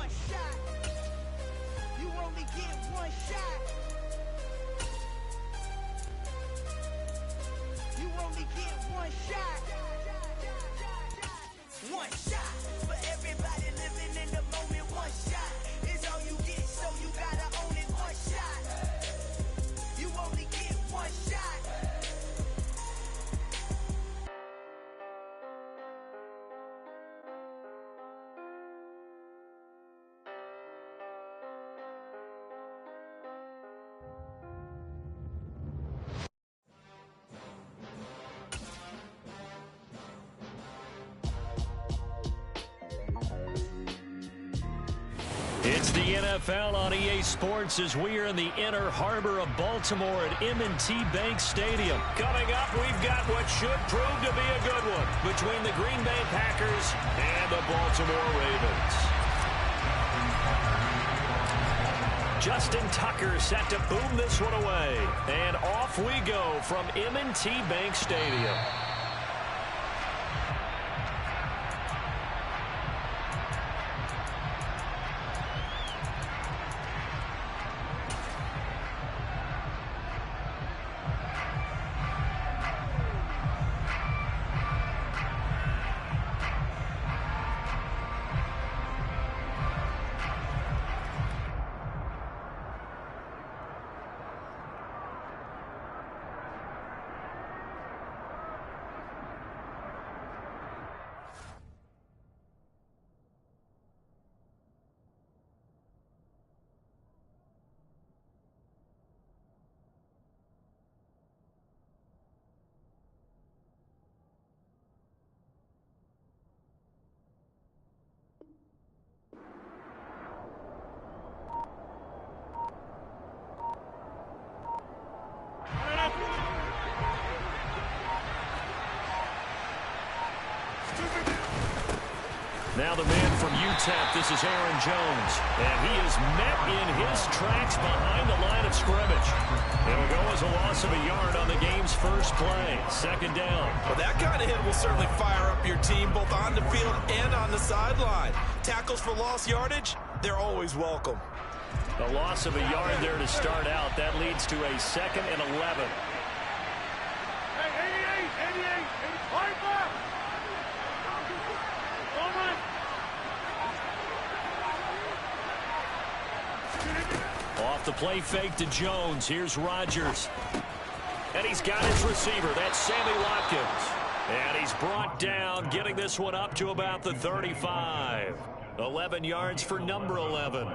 one shot. You only get one shot. You only get one shot. One shot for everybody living in the moment. One shot is all you get, so you gotta own it. One shot. You only get one shot. It's the NFL on EA Sports as we are in the inner harbor of Baltimore at M&T Bank Stadium. Coming up, we've got what should prove to be a good one between the Green Bay Packers and the Baltimore Ravens. Justin Tucker set to boom this one away. And off we go from M&T Bank Stadium. Now the man from UTEP, this is Aaron Jones. And he is met in his tracks behind the line of scrimmage. It'll go as a loss of a yard on the game's first play. Second down. Well, that kind of hit will certainly fire up your team both on the field and on the sideline. Tackles for lost yardage, they're always welcome. A loss of a yard there to start out. That leads to a 2nd and 11. Hey, 88, 85. Off the play fake to Jones. Here's Rodgers. And he's got his receiver. That's Sammy Watkins. And he's brought down, getting this one up to about the 35. 11 yards for number 11.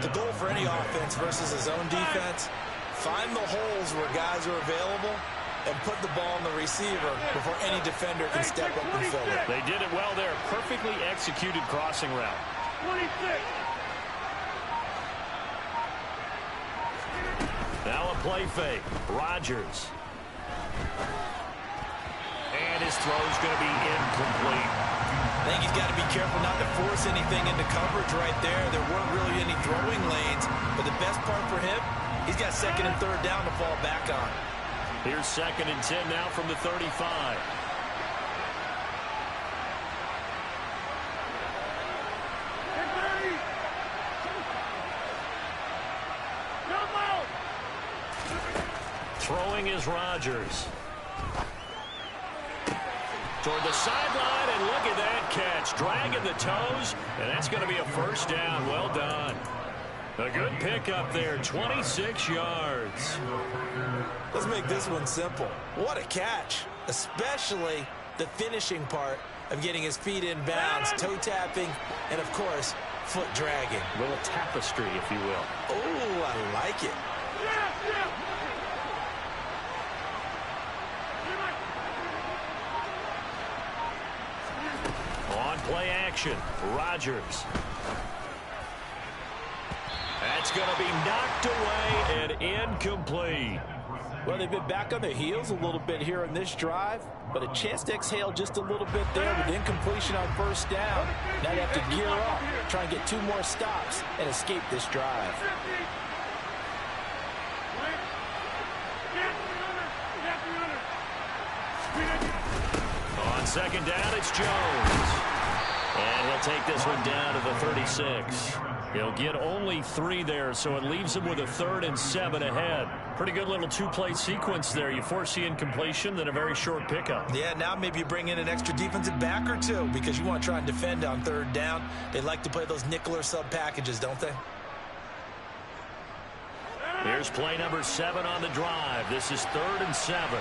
The goal for any offense versus his own defense, find the holes where guys are available and put the ball in the receiver before any defender can step up and fill it. They did it well there. Perfectly executed crossing route. 26. Now a play fake. Rodgers. And his throw's going to be incomplete. I think he's got to be careful not to force anything into coverage right there. There weren't really any throwing lanes, but the best part for him, he's got 2nd and 3rd down to fall back on. Here's 2nd and 10 now from the 35. Throwing is Rodgers. Toward the sideline, and look at that catch. Dragging the toes, and that's going to be a first down. Well done. A good pickup there, 26 yards. Let's make this one simple. What a catch, especially the finishing part of getting his feet in bounds, toe tapping, and, of course, foot dragging. A little tapestry, if you will. Oh, I like it. On play action, Rodgers. That's going to be knocked away and incomplete. Well, they've been back on their heels a little bit here in this drive, but a chance to exhale just a little bit there with incompletion on first down. Now they have to gear up, try and get 2 more stops, and escape this drive. On second down, it's Jones. And he'll take this one down to the 36. He'll get only 3 there, so it leaves him with a 3rd and 7 ahead. Pretty good little 2-play sequence there. You force the incompletion, then a very short pickup. Yeah, now maybe you bring in an extra defensive back or 2 because you want to try and defend on 3rd down. They like to play those nickel or sub packages, don't they? Here's play number 7 on the drive. This is 3rd and 7.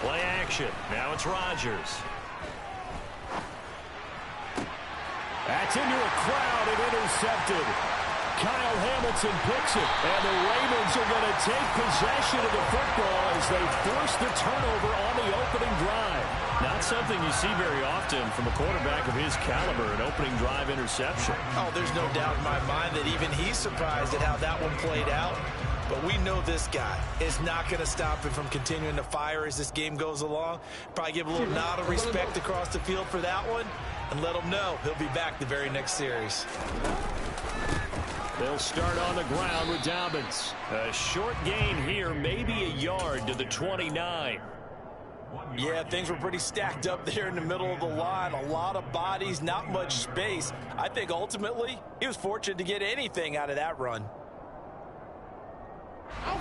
Play action. Now it's Rodgers. That's into a crowd and intercepted. Kyle Hamilton picks it, and the Ravens are going to take possession of the football as they force the turnover on the opening drive. Not something you see very often from a quarterback of his caliber, an opening drive interception. Oh, there's no doubt in my mind that even he's surprised at how that one played out. But we know this guy is not going to stop him from continuing to fire as this game goes along. Probably give a little nod of respect across the field for that one and let him know he'll be back the very next series. They'll start on the ground with Dobbins. A short gain here, maybe a yard to the 29. Yeah, things were pretty stacked up there in the middle of the line. A lot of bodies, not much space. I think ultimately he was fortunate to get anything out of that run.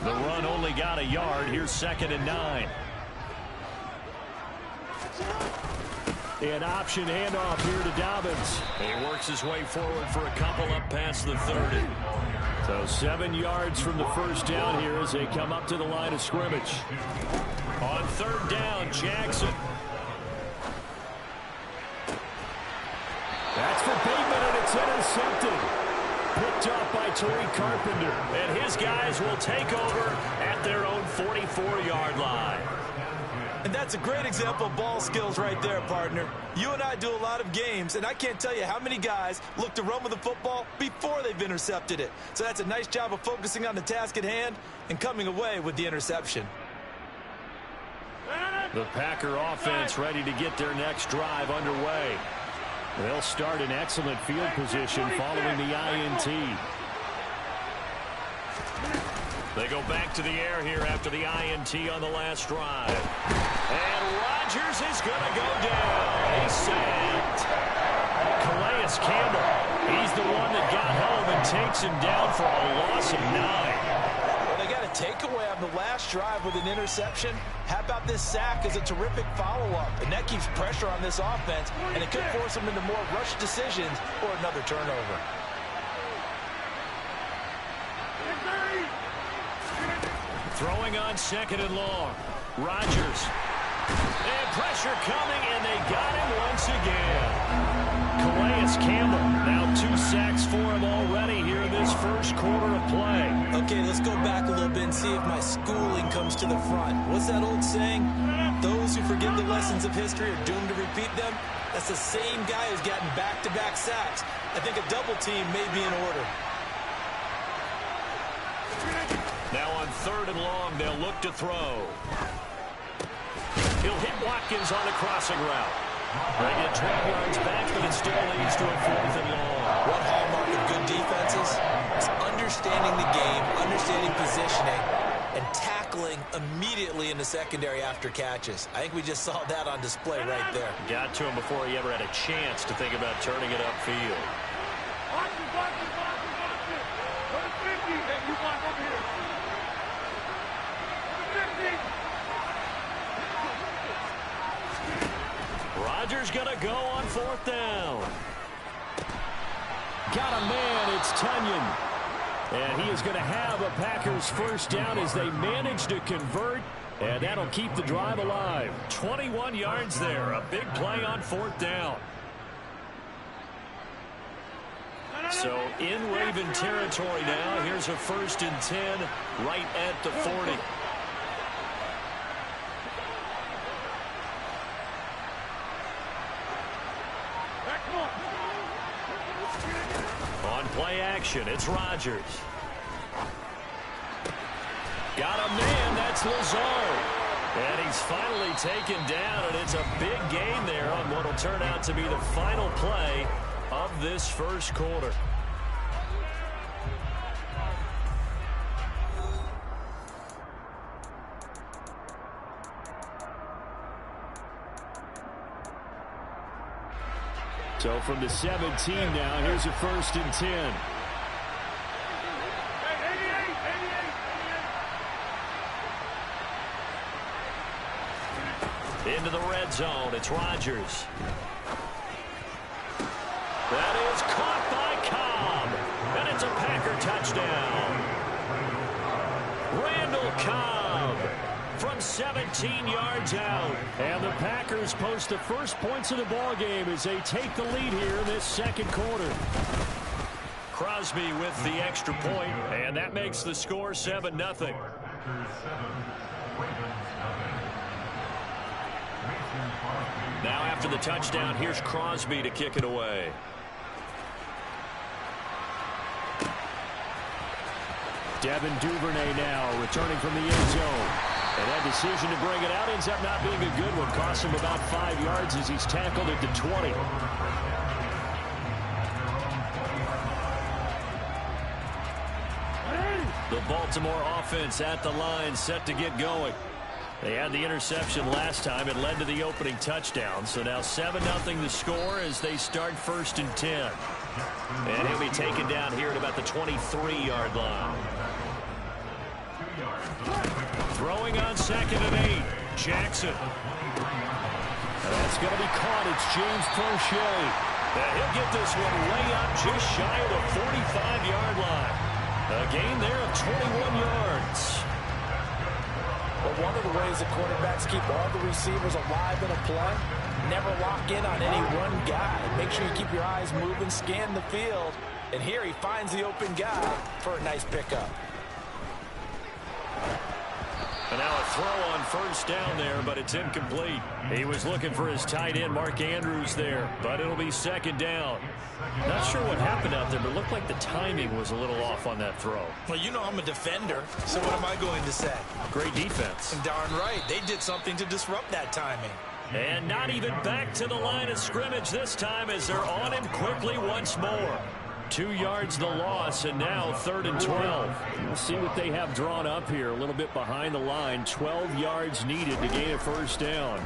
The run only got a yard. Here's 2nd and 9. An option handoff here to Dobbins. He works his way forward for a couple up past the 30. So 7 yards from the first down here as they come up to the line of scrimmage. On 3rd down, Jackson. That's for Bateman, and it's intercepted. Picked up by Tariq Carpenter. And his guys will take over at their own 44-yard line. And that's a great example of ball skills right there, partner. You and I do a lot of games, and I can't tell you how many guys look to run with the football before they've intercepted it. So that's a nice job of focusing on the task at hand and coming away with the interception. The Packer offense ready to get their next drive underway. They'll start in excellent field position following the INT. They go back to the air here after the INT on the last drive. And Rodgers is going to go down. He's sacked. Calais Campbell, he's the one that got home and takes him down for a loss of 9. Well, they got a takeaway on the last drive with an interception. How about this sack as a terrific follow-up? And that keeps pressure on this offense, and it could force them into more rush decisions or another turnover. Throwing on 2nd and long. Rodgers. And pressure coming, and they got him once again. Calais Campbell, now 2 sacks for him already here in this first quarter of play. Okay, let's go back a little bit and see if my schooling comes to the front. What's that old saying? Those who forget the lessons of history are doomed to repeat them. That's the same guy who's gotten back-to-back sacks. I think a double team may be in order. Now on 3rd and long, they'll look to throw. He'll hit Watkins on the crossing route. They get 12 yards back, but it still leads to a 4th and long. One hallmark of good defenses is understanding the game, understanding positioning, and tackling immediately in the secondary after catches. I think we just saw that on display right there. Got to him before he ever had a chance to think about turning it upfield. Rodgers gonna go on 4th down. Got a man, it's Tunyon. And he is going to have a Packers first down as they manage to convert, and that'll keep the drive alive. 21 yards there, a big play on 4th down. So in Raven territory now, here's a 1st and 10 right at the 40. On play action, it's Rodgers. Got a man, that's Lazard. And he's finally taken down, and it's a big gain there on what will turn out to be the final play of this first quarter. So from the 17 now, here's a 1st and 10. Into the red zone, it's Rodgers. That is caught by Cobb, and it's a Packer touchdown. Randall Cobb from 17 yards out. And the Packers post the first points of the ballgame as they take the lead here in this second quarter. Crosby with the extra point, and that makes the score 7-0. Now after the touchdown, here's Crosby to kick it away. Devin Duvernay now returning from the end zone. And that decision to bring it out ends up not being a good one. Costs him about 5 yards as he's tackled at the 20. The Baltimore offense at the line, set to get going. They had the interception last time. It led to the opening touchdown. So now 7-0 the score as they start 1st and 10. And he'll be taken down here at about the 23-yard line. Throwing on 2nd and 8. Jackson. And that's going to be caught. It's James Prochet. And he'll get this one way up just shy of the 45-yard line. A gain there of 21 yards. But one of the ways the quarterbacks keep all the receivers alive in a play, never lock in on any one guy. Make sure you keep your eyes moving, scan the field. And here he finds the open guy for a nice pickup. And now a throw on 1st down there, but it's incomplete. He was looking for his tight end, Mark Andrews, there, but it'll be 2nd down. Not sure what happened out there, but it looked like the timing was a little off on that throw. Well, you know I'm a defender, so what am I going to say? Great defense. And darn right, they did something to disrupt that timing. And not even back to the line of scrimmage this time as they're on him quickly once more. 2 yards the loss, and now 3rd and 12. We'll see what they have drawn up here. A little bit behind the line. 12 yards needed to gain a 1st down.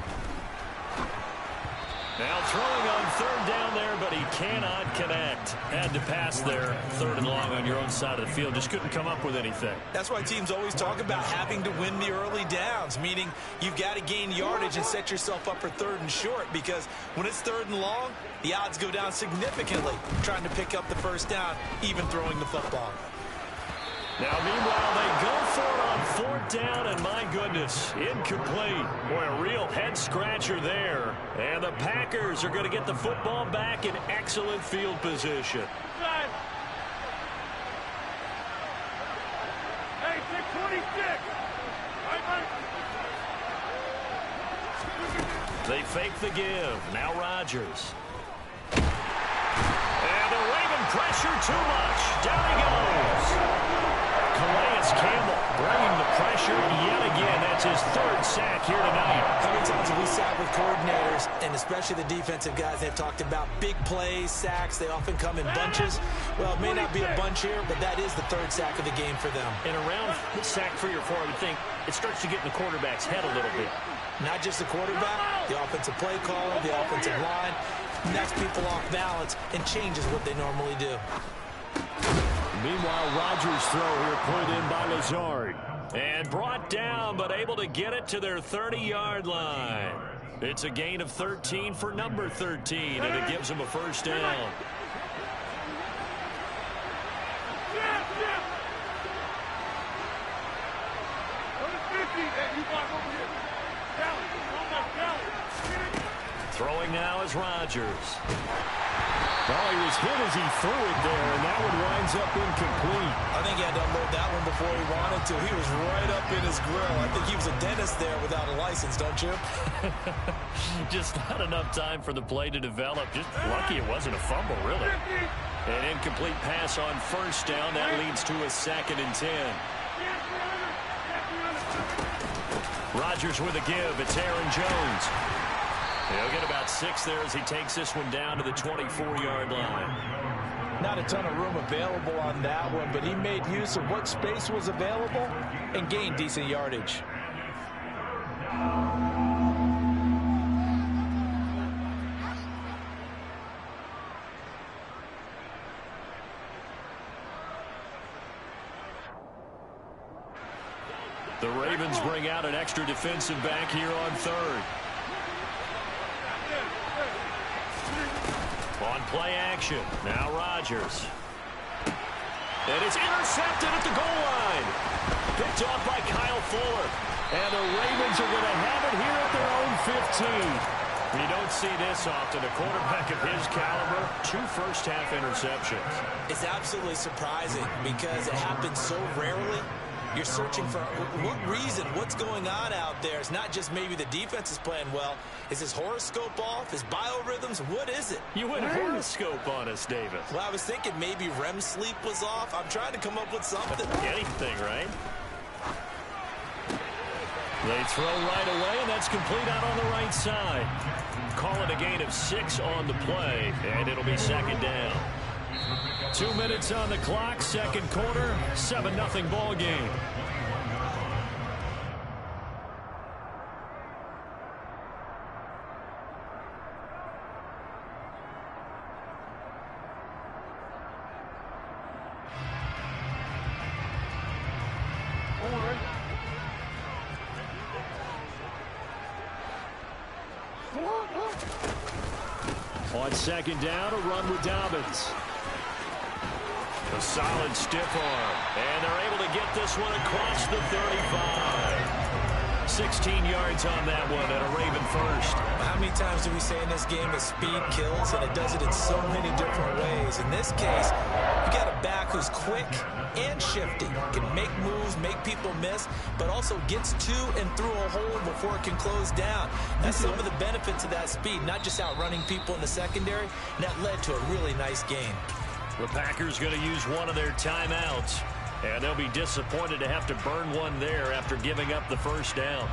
Now throwing on 3rd down there, but he cannot connect. Had to pass there, 3rd and long on your own side of the field. Just couldn't come up with anything. That's why teams always talk about having to win the early downs, meaning you've got to gain yardage and set yourself up for 3rd and short, because when it's 3rd and long, the odds go down significantly trying to pick up the 1st down, even throwing the football. Now, meanwhile, they go for it on 4th down, and my goodness, incomplete. Boy, a real head-scratcher there. And the Packers are going to get the football back in excellent field position. Hey, 626. They fake the give. Now Rodgers. And the Raven pressure too much. Down he goes. Calais Campbell bringing the pressure yet again. That's his 3rd sack here tonight. How many times have we sat with coordinators, and especially the defensive guys, they've talked about big plays, sacks. They often come in bunches. Well, it may not be a bunch here, but that is the 3rd sack of the game for them. And around sack 3 or 4, I would think it starts to get in the quarterback's head a little bit. Not just the quarterback, the offensive play caller, the offensive line, knocks people off balance and changes what they normally do. Meanwhile, Rodgers' throw here pulled in by Lazard. And brought down, but able to get it to their 30-yard line. It's a gain of 13 for number 13, and it gives them a 1st down. Throwing now is Rodgers. Well, he was hit as he threw it there, and that one winds up incomplete. I think he had to unload that one before he wanted to. He was right up in his grill. I think he was a dentist there without a license, don't you? Just not enough time for the play to develop. Just lucky it wasn't a fumble, really. An incomplete pass on 1st down. That leads to a 2nd and 10. Rodgers with a give. It's Aaron Jones. He'll get about 6 there as he takes this one down to the 24-yard line. Not a ton of room available on that one, but he made use of what space was available and gained decent yardage. The Ravens bring out an extra defensive back here on third. On play action, now Rodgers. And it's intercepted at the goal line. Picked off by Kyle Fuller. And the Ravens are going to have it here at their own 15. You don't see this often. A quarterback of his caliber, 2 first-half interceptions. It's absolutely surprising because it happens so rarely. You're searching for what reason, what's going on out there. It's not just maybe the defense is playing well. Is his horoscope off? His biorhythms? What is it? You went horoscope on us, David. Well, I was thinking maybe REM sleep was off. I'm trying to come up with something. Anything, right? They throw right away, and that's complete out on the right side. Call it a gain of 6 on the play, and it'll be second down. 2 minutes on the clock, second quarter, 7-0 ball game. On second down, a run with Dobbins. A solid stiff arm. And they're able to get this one across the 35. 16 yards on that one and a Raven first. How many times do we say in this game that speed kills, and it does it in so many different ways? In this case, you got a back who's quick and shifty, can make moves, make people miss, but also gets to and through a hole before it can close down. That's some of the benefits of that speed, not just outrunning people in the secondary, and that led to a really nice game. The Packers going to use one of their timeouts, and they'll be disappointed to have to burn one there after giving up the first down.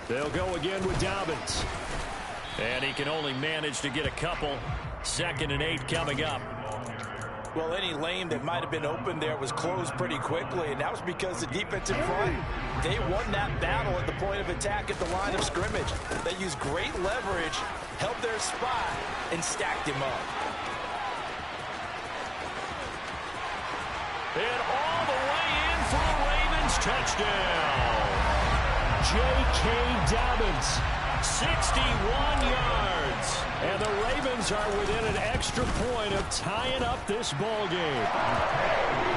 They'll go again with Dobbins. And he can only manage to get a couple. 2nd and 8 coming up. Well, any lane that might have been open there was closed pretty quickly, and that was because the defense in front, they won that battle at the point of attack at the line of scrimmage. They used great leverage, held their spot, and stacked him up. And all the way in for a Ravens touchdown. J.K. Dobbins, 61 yards. And the Ravens are within an extra point of tying up this ball game.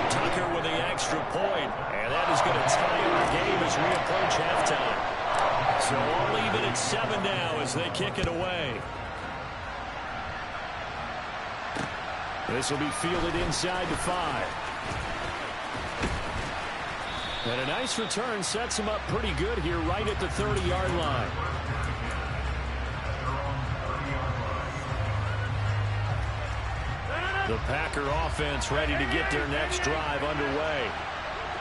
Tucker with the extra point, and that is going to tie up the game as we approach halftime. So all even at 7 now as they kick it away. This will be fielded inside the 5. And a nice return sets him up pretty good here right at the 30-yard line. The Packer offense ready to get their next drive underway.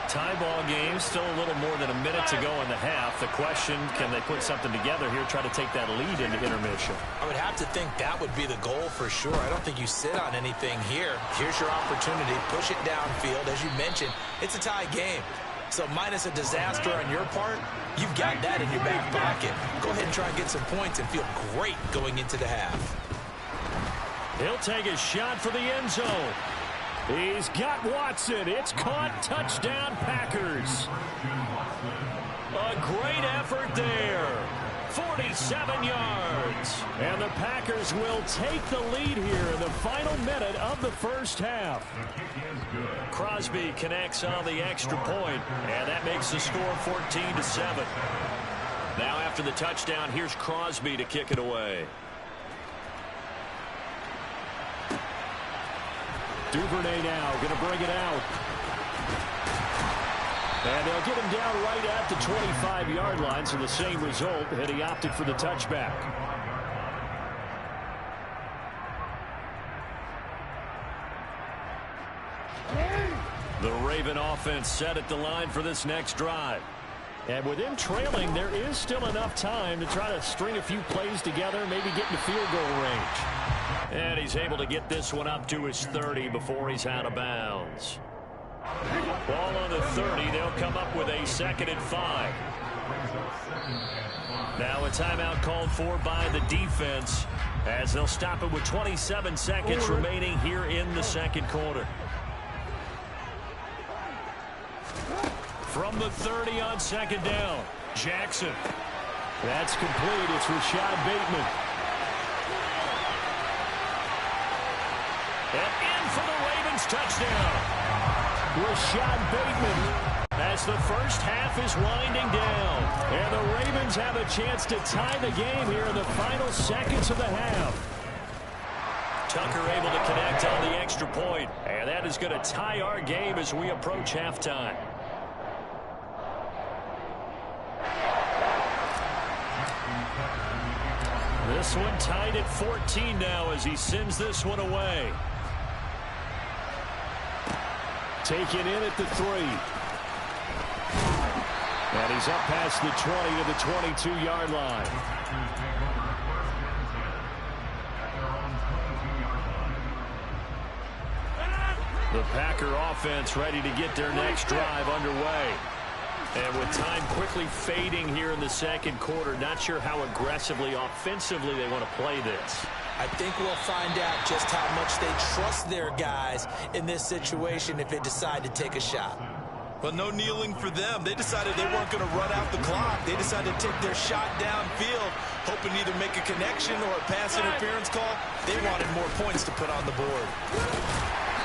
Tie ball game, still a little more than a minute to go in the half. The question, can they put something together here, try to take that lead into intermission? I would have to think that would be the goal for sure. I don't think you sit on anything here. Here's your opportunity. Push it downfield. As you mentioned, it's a tie game. So minus a disaster on your part, you've got that in your back pocket. Go ahead and try and get some points and feel great going into the half. He'll take a shot for the end zone. He's got Watson. It's caught. Touchdown, Packers. A great effort there. 47 yards. And the Packers will take the lead here in the final minute of the first half. Crosby connects on the extra point, and that makes the score 14-7. Now after the touchdown, here's Crosby to kick it away. Duvernay now going to bring it out. And they'll get him down right at the 25-yard line, so the same result, and he opted for the touchback. The Raven offense set at the line for this next drive. And with him trailing, there is still enough time to try to string a few plays together, maybe get into field goal range. And he's able to get this one up to his 30 before he's out of bounds. Ball on the 30. They'll come up with a 2nd and 5. Now a timeout called for by the defense as they'll stop it with 27 seconds remaining here in the second quarter. From the 30 on second down, Jackson. That's complete. It's Rashad Bateman. And in for the Ravens touchdown. Rashad Bateman. As the first half is winding down. And the Ravens have a chance to tie the game here in the final seconds of the half. Tucker able to connect on the extra point. And that is going to tie our game as we approach halftime. This one tied at 14 now as he sends this one away. Taken in at the 3. And he's up past the 20 to the 22-yard line. The Packer offense ready to get their next drive underway. And with time quickly fading here in the second quarter, not sure how aggressively, offensively they want to play this. I think we'll find out just how much they trust their guys in this situation if they decide to take a shot. Well, no kneeling for them. They decided they weren't going to run out the clock. They decided to take their shot downfield, hoping to either make a connection or a pass interference call. They wanted more points to put on the board.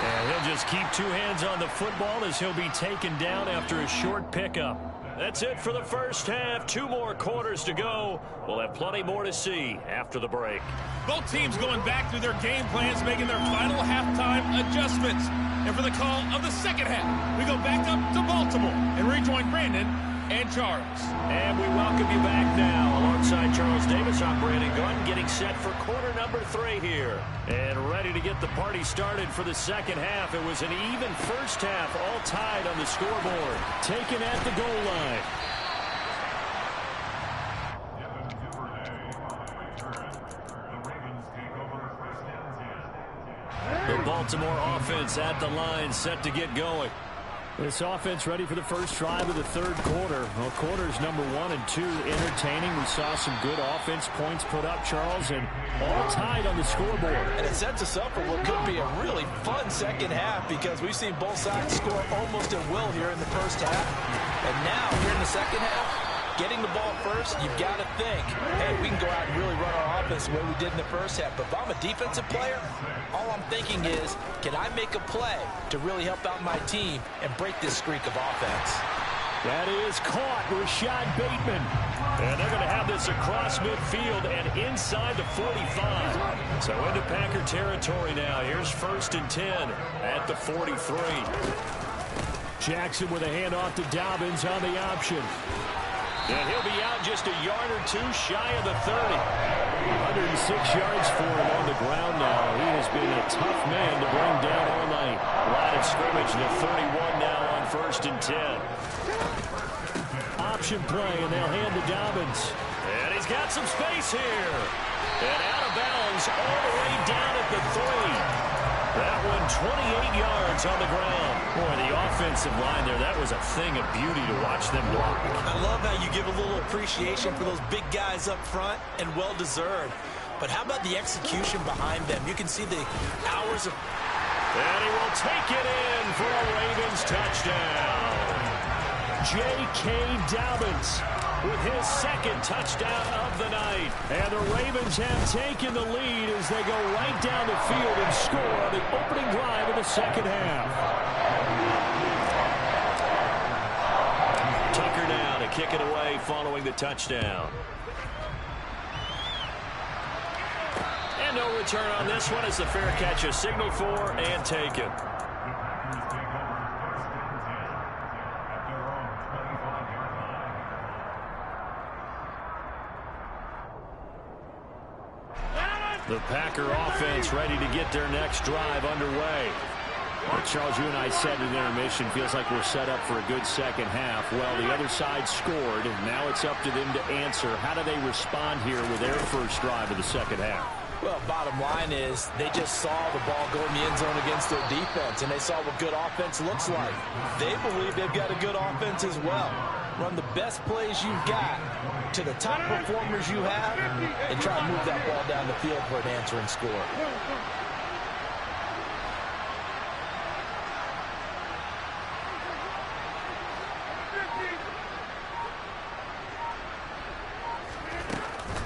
And he'll just keep two hands on the football as he'll be taken down after a short pickup. That's it for the first half. 2 more quarters to go. We'll have plenty more to see after the break. Both teams going back through their game plans, making their final halftime adjustments. And for the call of the second half, we go back up to Baltimore and rejoin Brandon and Charles. And we welcome you back now. Alongside Charles Davis, I'm Brandon Gunn, getting set for quarter number 3 here. And ready to get the party started for the second half. It was an even first half, all tied on the scoreboard. Taken at the goal line. The Baltimore offense at the line, set to get going. This offense ready for the first drive of the third quarter. Well, quarters number 1 and 2 entertaining. We saw some good offense points put up, Charles, and all tied on the scoreboard. And it sets us up for what could be a really fun second half because we've seen both sides score almost at will here in the first half. And now, here in the second half, getting the ball first, you've got to think, hey, we can go out and really run our offense the way we did in the first half. But if I'm a defensive player, all I'm thinking is, can I make a play to really help out my team and break this streak of offense? That is caught, Rashad Bateman. And they're going to have this across midfield and inside the 45. So into Packer territory now. Here's 1st and 10 at the 43. Jackson with a handoff to Dobbins on the option. And he'll be out just a yard or 2 shy of the 30. 106 yards for him on the ground now. He has been a tough man to bring down all night. Line of scrimmage, the 31 now on 1st and 10. Option play, and they'll hand to Dobbins. And he's got some space here. And out of bounds all the way down at the 3. That one 28 yards on the ground. Boy, the offensive line there, that was a thing of beauty to watch them block. I love how you give a little appreciation for those big guys up front, and well-deserved. But how about the execution behind them? You can see the hours of... And he will take it in for a Ravens touchdown. J.K. Dobbins with his 2nd touchdown of the night. And the Ravens have taken the lead as they go right down the field and score on the opening drive of the second half. Tucker now to kick it away following the touchdown. And no return on this one as the fair catch is signaled for and taken. The Packer offense ready to get their next drive underway. Well, Charles, you and I said in intermission, feels like we're set up for a good second half. Well, the other side scored, and now it's up to them to answer. How do they respond here with their first drive of the second half? Well, bottom line is they just saw the ball go in the end zone against their defense, and they saw what good offense looks like. They believe they've got a good offense as well. Run the best plays you've got to the top performers you have and try to move that ball down the field for an answering score.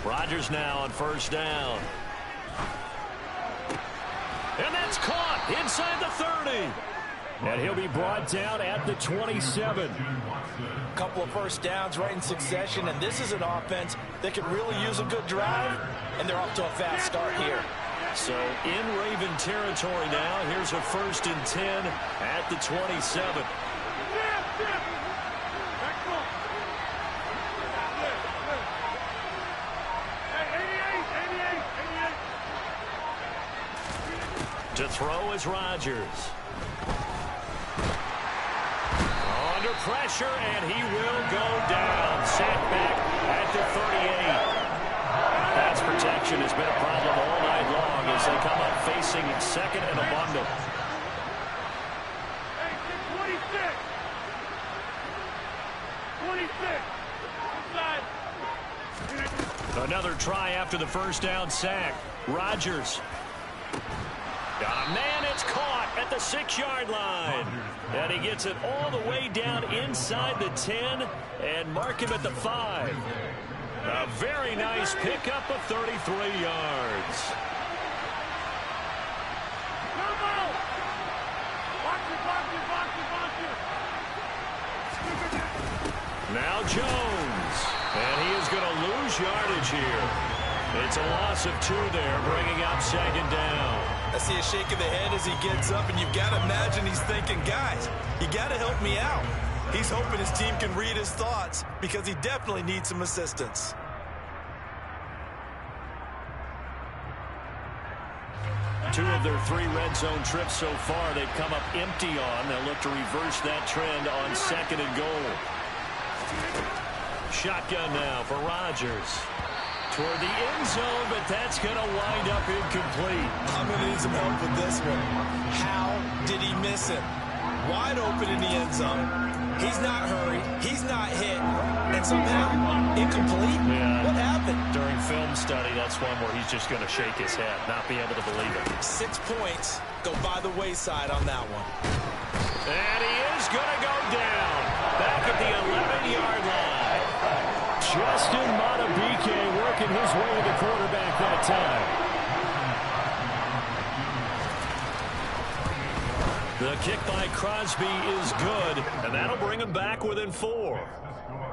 Rodgers now on first down. And that's caught inside the 30. And he'll be brought down at the 27. Couple of first downs right in succession, and this is an offense that could really use a good drive, and they're off to a fast start here. So in Raven territory now. Here's a 1st and 10 at the 27. To throw is Rodgers. Under pressure, and he will go down. Sacked back at the 38. Pass protection has been a problem all night long as they come up facing 2nd and a bundle. Another try after the first down sack. Rodgers. Got a man, it's caught at the 6-yard line. And he gets it all the way down inside the 10 and mark him at the 5. A very nice pickup of 33 yards. Now Jones. And he is going to lose yardage here. It's a loss of 2 there, bringing up 2nd down. I see a shake of the head as he gets up, and you've got to imagine he's thinking, guys, you got to help me out. He's hoping his team can read his thoughts because he definitely needs some assistance. Two of their 3 red zone trips so far they've come up empty on. They'll look to reverse that trend on 2nd and goal. Shotgun now for Rodgers. Toward the end zone, but that's going to wind up incomplete. I'm going to need some help with this one. How did he miss it? Wide open in the end zone. He's not hurried. He's not hit. And somehow, incomplete? Yeah. What happened? During film study, that's one where he's just going to shake his head, not be able to believe it. 6 points go by the wayside on that one. And he is going to go down. Back at the 11-yard line. Justin Madubuike working his way to the quarterback that time. The kick by Crosby is good, and that'll bring him back within 4.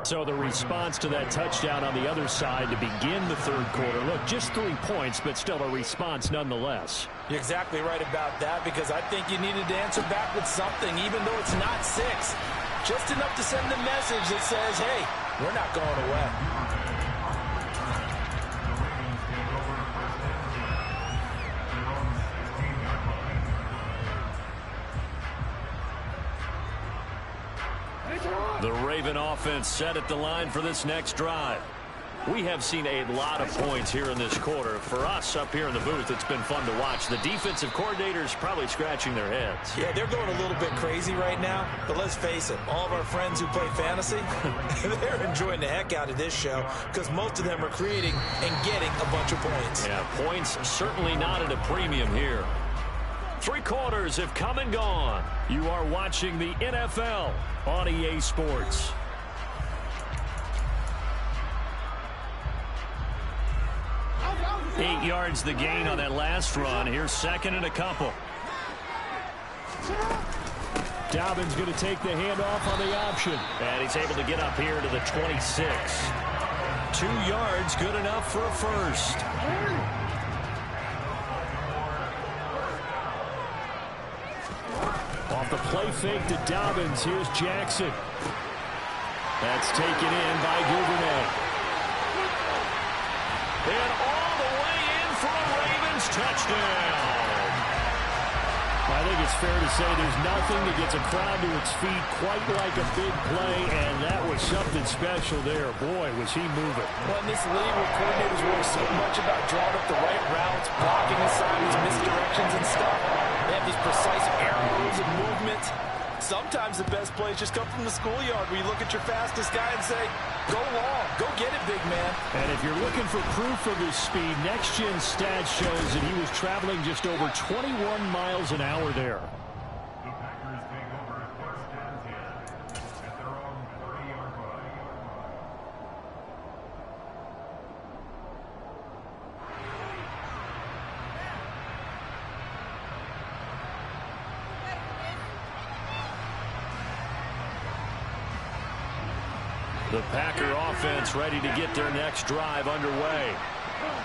So the response to that touchdown on the other side to begin the 3rd quarter. Look, just 3 points, but still a response nonetheless. You're exactly right about that, because I think you needed to answer back with something, even though it's not 6. Just enough to send the message that says, hey, we're not going away. The Raven offense set at the line for this next drive. We have seen a lot of points here in this quarter. For us up here in the booth, it's been fun to watch. The defensive coordinators probably scratching their heads. Yeah, they're going a little bit crazy right now, but let's face it, all of our friends who play fantasy, they're enjoying the heck out of this show because most of them are creating and getting a bunch of points. Yeah, points certainly not at a premium here. 3 quarters have come and gone. You are watching the NFL on EA Sports. Eight yards the gain on that last run. Here's 2nd and a couple. Dobbins going to take the handoff on the option. And he's able to get up here to the 26. 2 yards, good enough for a first. Off the play fake to Dobbins. Here's Jackson. That's taken in by Duvernay. And all the way in for a Ravens touchdown. I think it's fair to say there's nothing that gets a crowd to its feet quite like a big play, and that was something special there. Boy, was he moving. Well, in this league where coordinators worry so much about drawing up the right routes, blocking assignments, misdirections and stuff, they have these precise arrows and movements. Sometimes the best plays just come from the schoolyard where you look at your fastest guy and say, go long, go get it, big man. And if you're looking for proof of his speed, Next Gen Stats shows that he was traveling just over 21 miles an hour there. The Packer offense ready to get their next drive underway.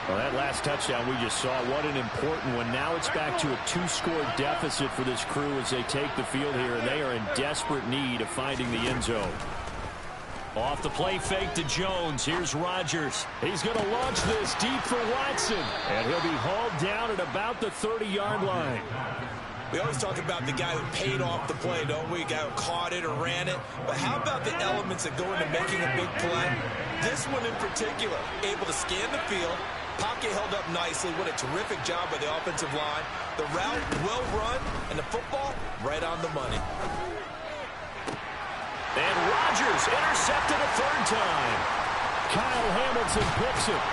Well, that last touchdown we just saw, what an important one. Now it's back to a 2-score deficit for this crew as they take the field here, and they are in desperate need of finding the end zone. Off the play fake to Jones. Here's Rodgers. He's going to launch this deep for Watson, and he'll be hauled down at about the 30-yard line. We always talk about the guy who paid off the play, don't we? The guy who caught it or ran it. But how about the elements that go into making a big play? This one in particular, able to scan the field, pocket held up nicely. What a terrific job by the offensive line. The route, well run, and the football, right on the money. And Rodgers intercepted a third time. Kyle Hamilton picks it.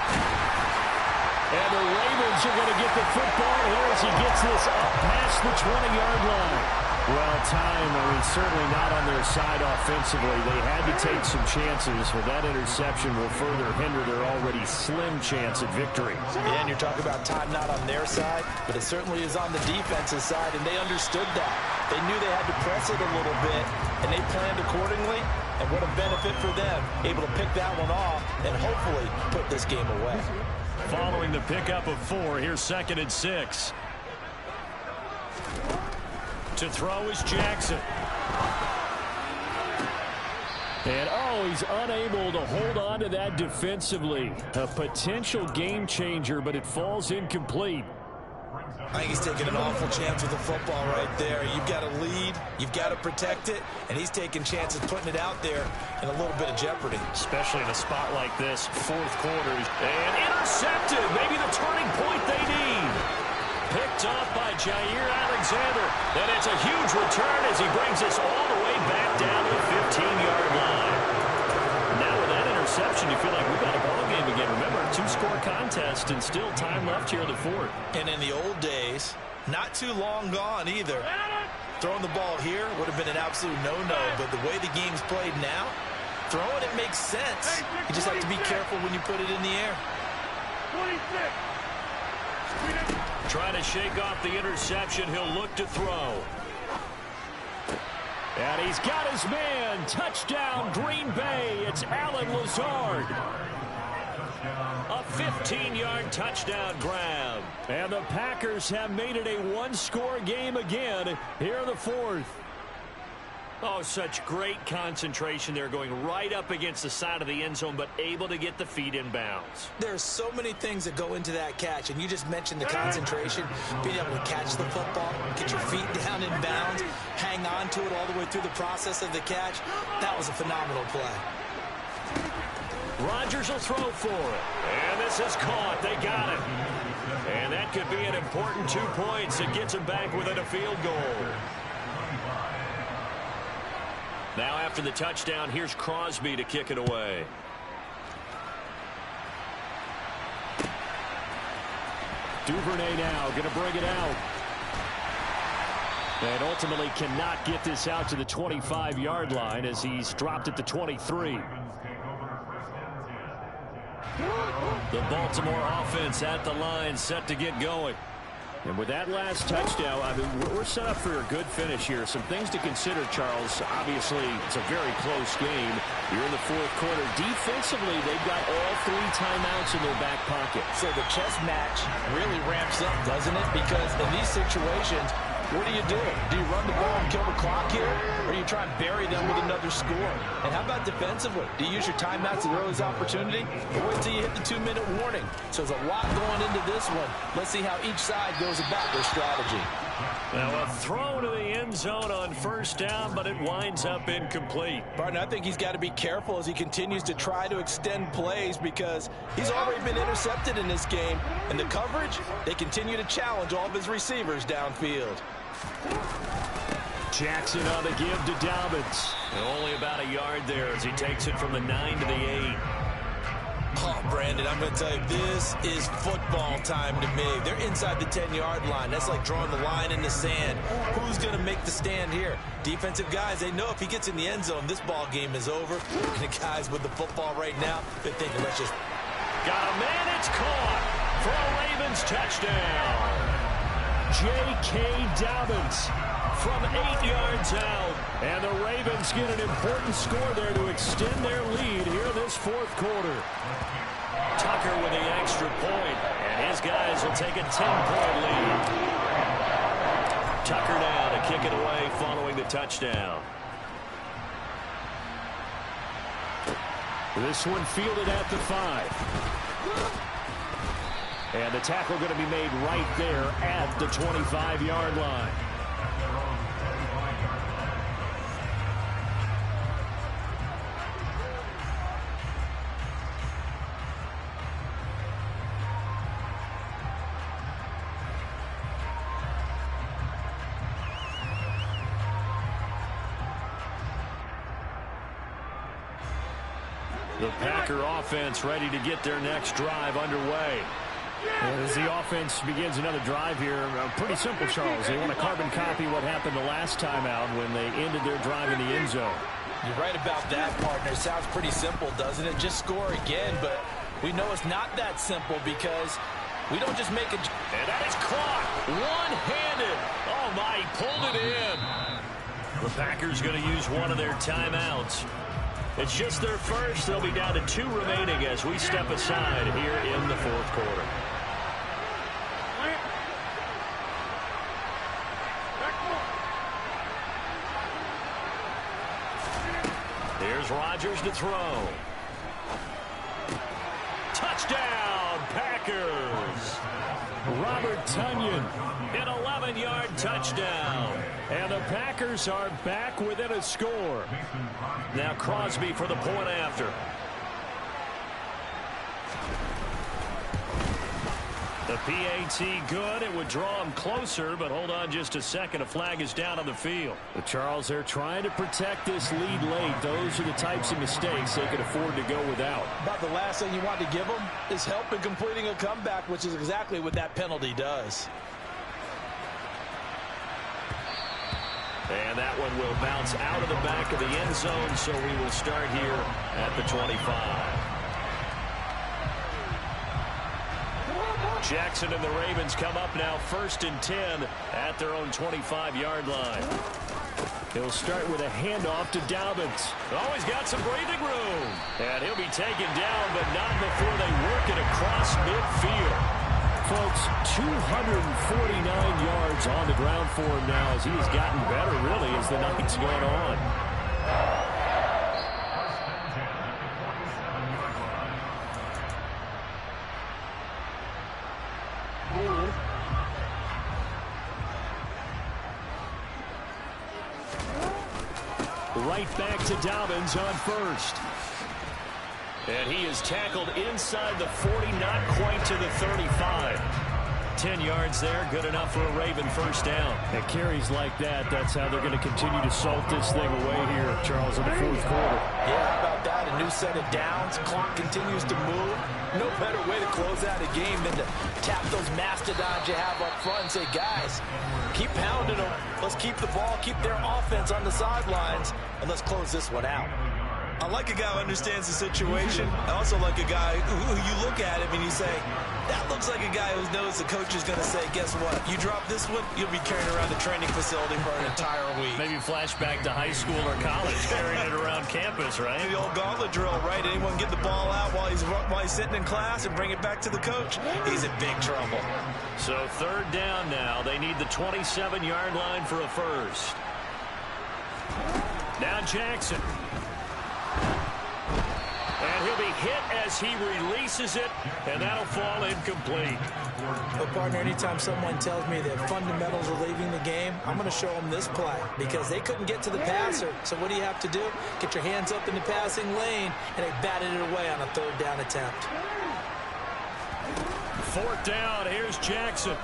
And the Ravens are going to get the football here as he gets this up past the 20-yard line. Well, certainly not on their side offensively. They had to take some chances, but that interception will further hinder their already slim chance at victory. Yeah, and you're talking about time not on their side, but it certainly is on the defensive side, and they understood that. They knew they had to press it a little bit, and they planned accordingly, and what a benefit for them, able to pick that one off and hopefully put this game away. Following the pickup of 4, here's 2nd and 6. To throw is Jackson. And, he's unable to hold on to that defensively. A potential game changer, but it falls incomplete. I think he's taking an awful chance with the football right there. You've got to lead, you've got to protect it, and he's taking chances putting it out there in a little bit of jeopardy. Especially in a spot like this, 4th quarter. And intercepted, maybe the turning point they need. Picked off by Jair Alexander. And it's a huge return as he brings us all the way back down to the 15-yard line. Now with that interception, you feel like we've got a ball game again. Remember, a 2-score contest and still time left here in the 4th. And in the old days, not too long gone either. Throwing the ball here would have been an absolute no-no, but the way the game's played now, throwing it makes sense. You just have to be careful when you put it in the air. 26. Trying to shake off the interception. He'll look to throw. And he's got his man. Touchdown, Green Bay. It's Allen Lazard. A 15-yard touchdown grab. And the Packers have made it a 1-score game again here in the 4th. Oh, such great concentration there, going right up against the side of the end zone, but able to get the feet in bounds. There's so many things that go into that catch, and you just mentioned the concentration, being able to catch the football, get your feet down in bounds, hang on to it all the way through the process of the catch. That was a phenomenal play. Rodgers will throw for it. And this is caught. They got it. And that could be an important 2 points. It gets him back within a field goal. Now after the touchdown, here's Crosby to kick it away. Duvernay now going to bring it out. And ultimately cannot get this out to the 25-yard line as he's dropped at the 23. The Baltimore offense at the line, set to get going. And with that last touchdown, we're set up for a good finish here. Some things to consider, Charles. Obviously, it's a very close game. You're in the 4th quarter. Defensively, they've got all 3 timeouts in their back pocket. So the chess match really ramps up, doesn't it? Because in these situations, what do? Do you run the ball and kill the clock here? Or do you try and bury them with another score? And how about defensively? Do you use your timeouts at the earliest opportunity? Or wait till you hit the 2-minute warning? So there's a lot going into this one. Let's see how each side goes about their strategy. Now a throw to the end zone on 1st down, but it winds up incomplete. Barton, I think he's got to be careful as he continues to try to extend plays because he's already been intercepted in this game. And the coverage, they continue to challenge all of his receivers downfield. Jackson on the give to Dobbins. Only about a yard there as he takes it from the 9 to the 8. Oh, Brandon, I'm going to tell you, this is football time to me. They're inside the 10-yard line. That's like drawing the line in the sand. Who's going to make the stand here? Defensive guys, they know if he gets in the end zone, this ball game is over. And the guys with the football right now, they're thinking, let's just... Got a man, it's caught for a Ravens touchdown. J.K. Dobbins from 8 yards out. And the Ravens get an important score there to extend their lead here in this fourth quarter. Tucker with the extra point, and his guys will take a 10-point lead. Tucker now to kick it away following the touchdown. This one fielded at the 5. And the tackle going to be made right there at the 25-yard line. The Packer offense ready to get their next drive underway. As the offense begins another drive here, pretty simple, Charles. They want to carbon copy what happened the last time out when they ended their drive in the end zone. You're right about that, partner. It sounds pretty simple, doesn't it? Just score again, but we know it's not that simple because we don't just make a... And that is caught one-handed. Oh, my, he pulled it in. The Packers going to use one of their timeouts. It's just their first. They'll be down to 2 remaining as we step aside here in the fourth quarter. Here's Rodgers to throw. Touchdown, Packers. Robert Tonyan, an 11-yard touchdown. And the Packers are back within a score. Now Crosby for the point after. The PAT good. It would draw him closer, but hold on just a second. A flag is down on the field. But Charles, they're trying to protect this lead late. Those are the types of mistakes they can afford to go without. About the last thing you want to give them is help in completing a comeback, which is exactly what that penalty does. And that one will bounce out of the back of the end zone, so we will start here at the 25. Jackson and the Ravens come up now 1st and 10 at their own 25-yard line. He'll start with a handoff to Dobbins. Oh, he's got some breathing room. And he'll be taken down, but not before they work it across midfield. Folks, 249 yards on the ground for him now as he has gotten better, really, as the night's gone on. Right back to Dobbins on 1st. And he is tackled inside the 40, not quite to the 35. 10 yards there, good enough for a Raven first down. And carries like that, that's how they're going to continue to salt this thing away here, Charles, in the fourth quarter. Yeah, how about that? A new set of downs. Clock continues to move. No better way to close out a game than to tap those mastodons you have up front and say, guys, keep pounding them. Let's keep the ball, keep their offense on the sidelines, and let's close this one out. I like a guy who understands the situation. I also like a guy who you look at him and you say, that looks like a guy who knows the coach is going to say, guess what? You drop this one, you'll be carrying around the training facility for an entire week. Maybe flashback to high school or college, carrying it around campus, right? The old gauntlet drill, right? Anyone get the ball out while he's sitting in class and bring it back to the coach? He's in big trouble. So 3rd down now. They need the 27-yard line for a first. Now Jackson. And he'll be hit as he releases it, and that'll fall incomplete. But, partner, anytime someone tells me that fundamentals are leaving the game, I'm going to show them this play because they couldn't get to the passer. So what do you have to do? Get your hands up in the passing lane, and they batted it away on a 3rd down attempt. 4th down, here's Jackson.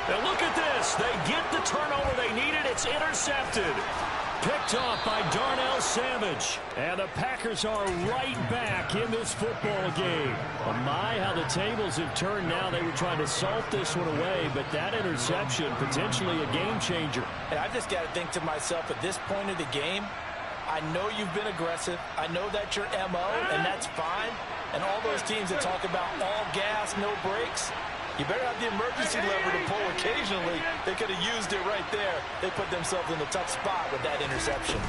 And look at this. They get the turnover they needed. It's intercepted. Picked off by Darnell Savage. And the Packers are right back in this football game. Oh my, how the tables have turned now. They were trying to salt this one away, but that interception, potentially a game changer. And I've just got to think to myself, at this point of the game, I know you've been aggressive. I know that's your MO, and that's fine. And all those teams that talk about all gas, no brakes, you better have the emergency lever to pull occasionally. They could have used it right there. They put themselves in a tough spot with that interception.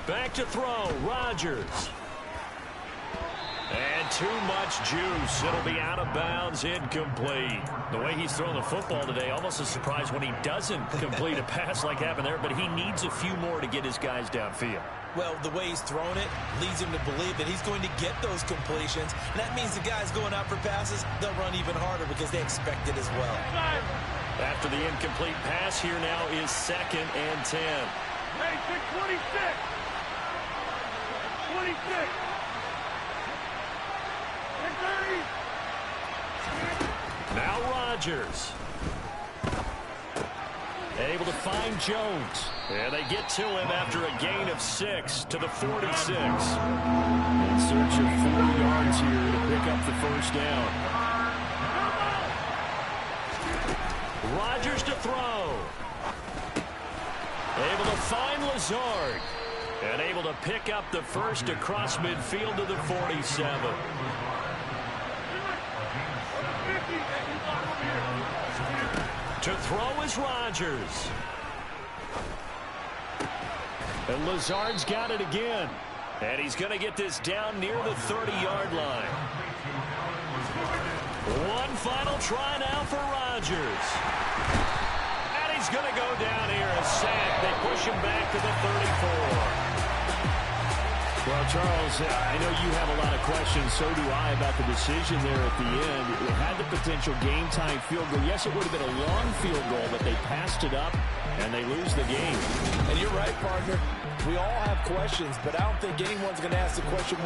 Back to throw, Rodgers. And too much juice. It'll be out of bounds, incomplete. The way he's throwing the football today, almost a surprise when he doesn't complete a pass like happened there, but he needs a few more to get his guys downfield. Well, the way he's thrown it leads him to believe that he's going to get those completions. And that means the guys going out for passes, they'll run even harder because they expect it as well. After the incomplete pass, here now is 2nd and 10. Hey, 26. 26. Now Rodgers. Able to find Jones. And they get to him after a gain of 6 to the 46. In search of 40 yards here to pick up the first down. Rodgers to throw. Able to find Lazard. And able to pick up the first across midfield to the 47. To throw is Rodgers. And Lazard's got it again. And he's going to get this down near the 30-yard line. One final try now for Rodgers. And he's going to go down here a sack. They push him back to the 34. Well, Charles, I know you have a lot of questions. So do I about the decision there at the end. It had the potential game-time field goal. Yes, it would have been a long field goal, but they passed it up, and they lose the game. And you're right, partner. We all have questions, but I don't think anyone's going to ask the question more